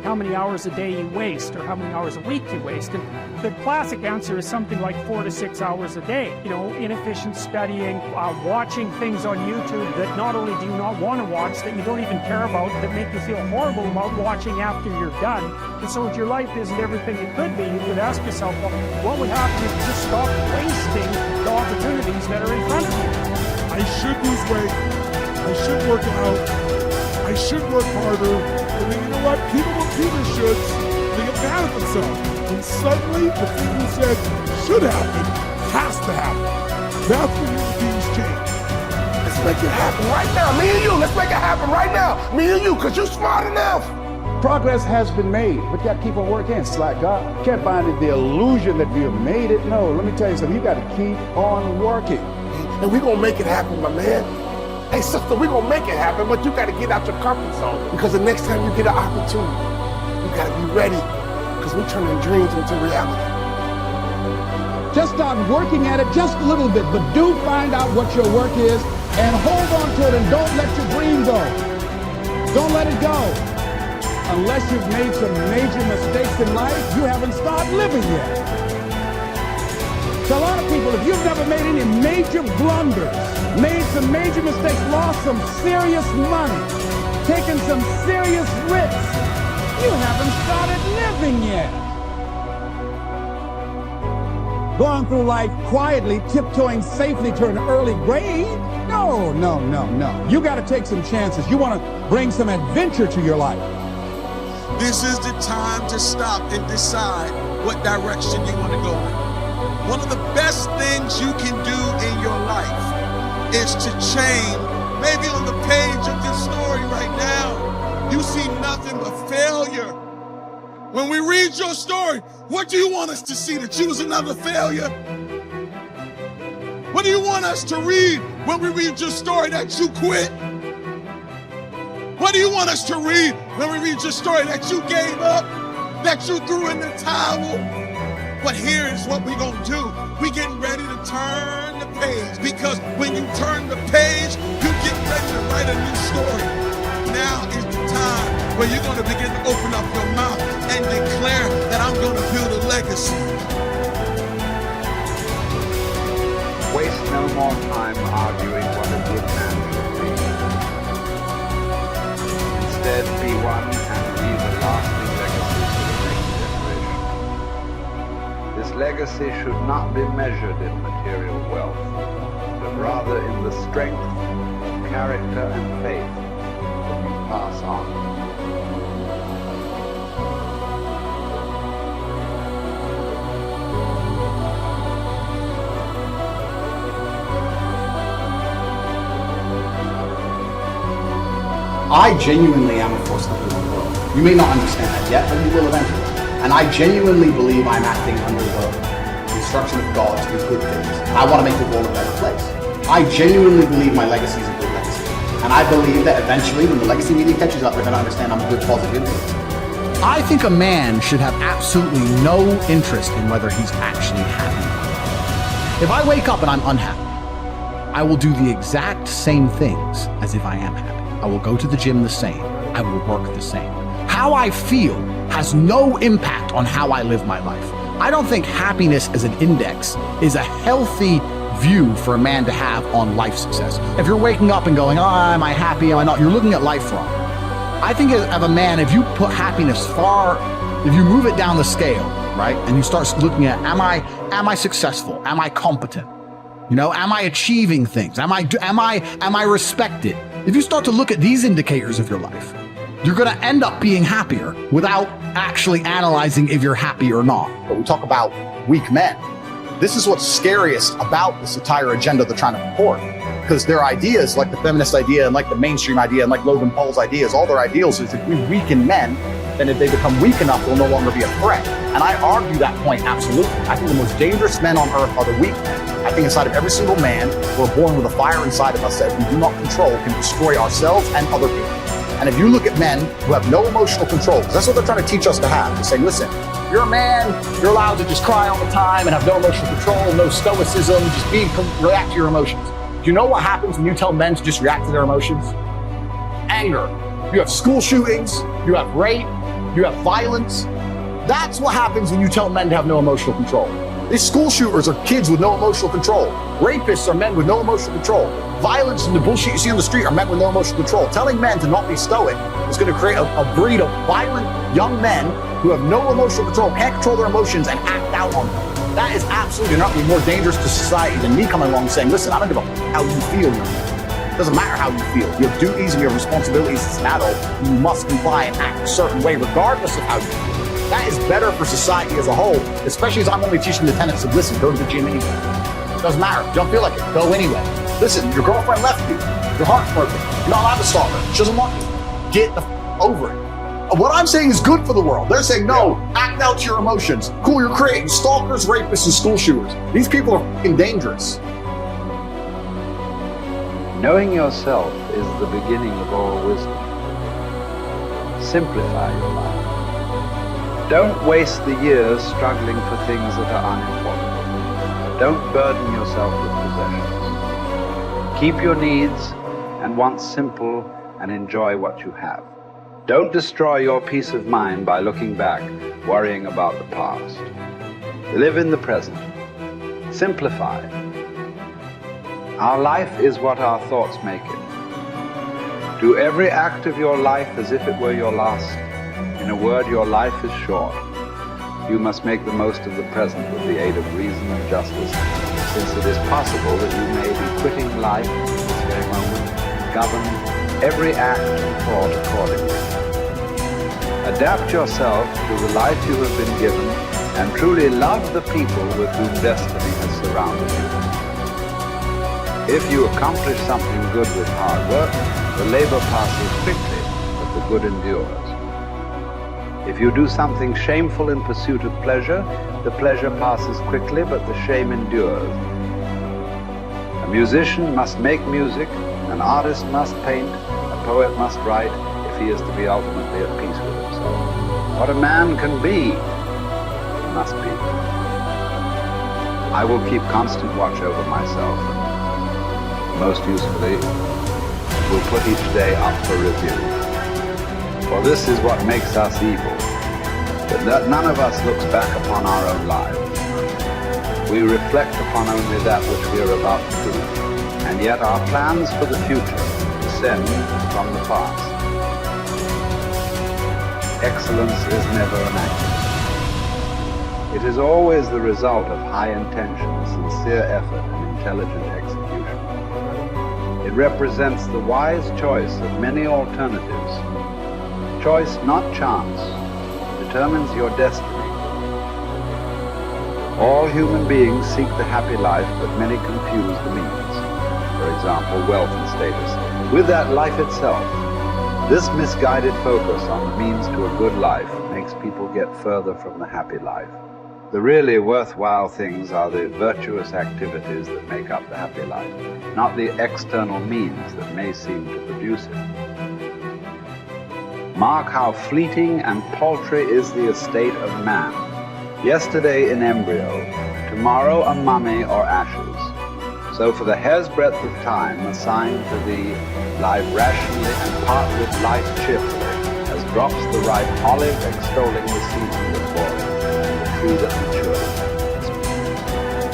how many hours a day you waste or how many hours a week you waste. And the classic answer is something like 4 to 6 hours a day. You know, inefficient studying, watching things on YouTube that not only do you not want to watch, that you don't even care about, that make you feel horrible about watching after you're done. And so if your life isn't everything it could be, you could ask yourself, well, what would happen if you just stopped wasting the opportunities that are in front of you? I should lose weight. I should work out. I should work harder. And then you know what? People with Peter shoulds, they get mad at themselves. And suddenly the thing you said should happen has to happen. That's when human beings change. Let's make it happen right now. Me and you, let's make it happen right now. Me and you, because you're smart enough. Progress has been made, but you got to keep on working. It's like God. You can't find the illusion that we have made it. No, let me tell you something. You got to keep on working. And we're going to make it happen, my man. Hey, sister, we're going to make it happen, but you got to get out your comfort zone. Because the next time you get an opportunity, you got to be ready. Because we're turning dreams into reality. Just start working at it just a little bit, but do find out what your work is and hold on to it and don't let your dream go. Don't let it go. Unless you've made some major mistakes in life, you haven't started living yet. So a lot of people, if you've never made any major blunders, made some major mistakes, lost some serious money, taken some serious risks, you haven't started living yet. Going through life quietly, tiptoeing safely to an early grave? No, no, no, no. You got to take some chances. You want to bring some adventure to your life. This is the time to stop and decide what direction you want to go in. One of the best things you can do in your life is to change. Maybe on the page of this story right now, you see nothing but failure. When we read your story, what do you want us to see? That you was another failure? What do you want us to read when we read your story? That you quit? What do you want us to read when we read your story? That you gave up? That you threw in the towel? But here is what we're going to do. We're getting ready to turn the page, because when you turn the page, you get ready to write a new story. Now is the time where you're going to begin to open up your mouth and declare that I'm going to build a legacy. Waste no more time arguing what a good man should be. Instead, be one and leave a lasting legacy for the next generation. This legacy should not be measured in material wealth, but rather in the strength of character and faith that you pass on. I genuinely am a force for the world. You may not understand that yet, but you will eventually. And I genuinely believe I'm acting under the instruction of God to do good things. I want to make the world a better place. I genuinely believe my legacy is a good legacy. And I believe that eventually, when the legacy media catches up, they're going to understand I'm a good, positive influence. I think a man should have absolutely no interest in whether he's actually happy. If I wake up and I'm unhappy, I will do the exact same things as if I am happy. I will go to the gym the same. I will work the same. How I feel has no impact on how I live my life. I don't think happiness as an index is a healthy view for a man to have on life success. If you're waking up and going, oh, am I happy, am I not? You're looking at life wrong. I think of a man, if you put happiness if you move it down the scale, right? And you start looking at, am I successful? Am I competent? You know, am I achieving things? Am I respected? If you start to look at these indicators of your life, you're going to end up being happier without actually analyzing if you're happy or not. But we talk about weak men. This is what's scariest about this entire agenda they're trying to purport. Because their ideas, like the feminist idea and like the mainstream idea and like Logan Paul's ideas, all their ideals is if we weaken men, then if they become weak enough, they'll no longer be a threat. And I argue that point absolutely. I think the most dangerous men on earth are the weak men. I think inside of every single man, we're born with a fire inside of us that if we do not control, can destroy ourselves and other people. And if you look at men who have no emotional control, because that's what they're trying to teach us to have. They're saying, listen, you're a man, you're allowed to just cry all the time and have no emotional control, no stoicism, just react to your emotions. Do you know what happens when you tell men to just react to their emotions? Anger. You have school shootings, you have rape, You have violence. That's what happens when you tell men to have no emotional control. These school shooters are kids with no emotional control. Rapists are men with no emotional control. Violence and the bullshit you see on the street are men with no emotional control. Telling men to not be stoic is going to create a breed of violent young men who have no emotional control, can't control their emotions, and act out on them. That is absolutely not be more dangerous to society than me coming along and saying, listen, I don't give a how you feel. It doesn't matter how you feel. You have duties and you have responsibilities as an adult. You must comply and act a certain way regardless of how you feel. That is better for society as a whole, especially as I'm only teaching the tenets of, listen, go to the gym anyway. It doesn't matter. If you don't feel like it, go anyway. Listen, your girlfriend left you. Your heart's broken. You're not allowed to stalk her. She doesn't want you. Get the over it. What I'm saying is good for the world. They're saying, no, act out your emotions. Cool, you're creating stalkers, rapists, and school shooters. These people are fucking dangerous. Knowing yourself is the beginning of all wisdom. Simplify your life. Don't waste the years struggling for things that are unimportant. Don't burden yourself with possessions. Keep your needs and wants simple and enjoy what you have. Don't destroy your peace of mind by looking back, worrying about the past. Live in the present. Simplify. Our life is what our thoughts make it. Do every act of your life as if it were your last. In a word, your life is short. You must make the most of the present with the aid of reason and justice, since it is possible that you may be quitting life at this very moment. Govern every act and thought accordingly. Adapt yourself to the life you have been given and truly love the people with whom destiny has surrounded you. If you accomplish something good with hard work, the labor passes quickly, but the good endures. If you do something shameful in pursuit of pleasure, the pleasure passes quickly, but the shame endures. A musician must make music, an artist must paint, a poet must write, if he is to be ultimately at peace with himself. What a man can be, he must be. I will keep constant watch over myself, and most usefully, will put each day up for review. For this is what makes us evil, that none of us looks back upon our own lives. We reflect upon only that which we are about to do, and yet our plans for the future descend from the past. Excellence is never an accident. It is always the result of high intention, sincere effort, and intelligent execution. It represents the wise choice of many alternatives. Choice, not chance, determines your destiny. All human beings seek the happy life, but many confuse the means. For example, wealth and status, with that life itself. This misguided focus on the means to a good life makes people get further from the happy life. The really worthwhile things are the virtuous activities that make up the happy life, not the external means that may seem to produce it. Mark how fleeting and paltry is the estate of man. Yesterday in embryo, tomorrow a mummy or ashes. So for the hair's breadth of time assigned to thee, live rationally and part with life cheerfully, as drops the ripe olive extolling the season that bore it, and the tree that matured.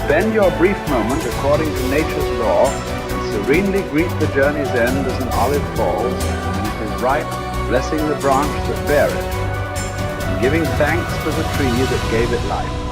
Spend your brief moment according to nature's law, and serenely greet the journey's end as an olive falls, when it is ripe, blessing the branch that bare it, and giving thanks to the tree that gave it life.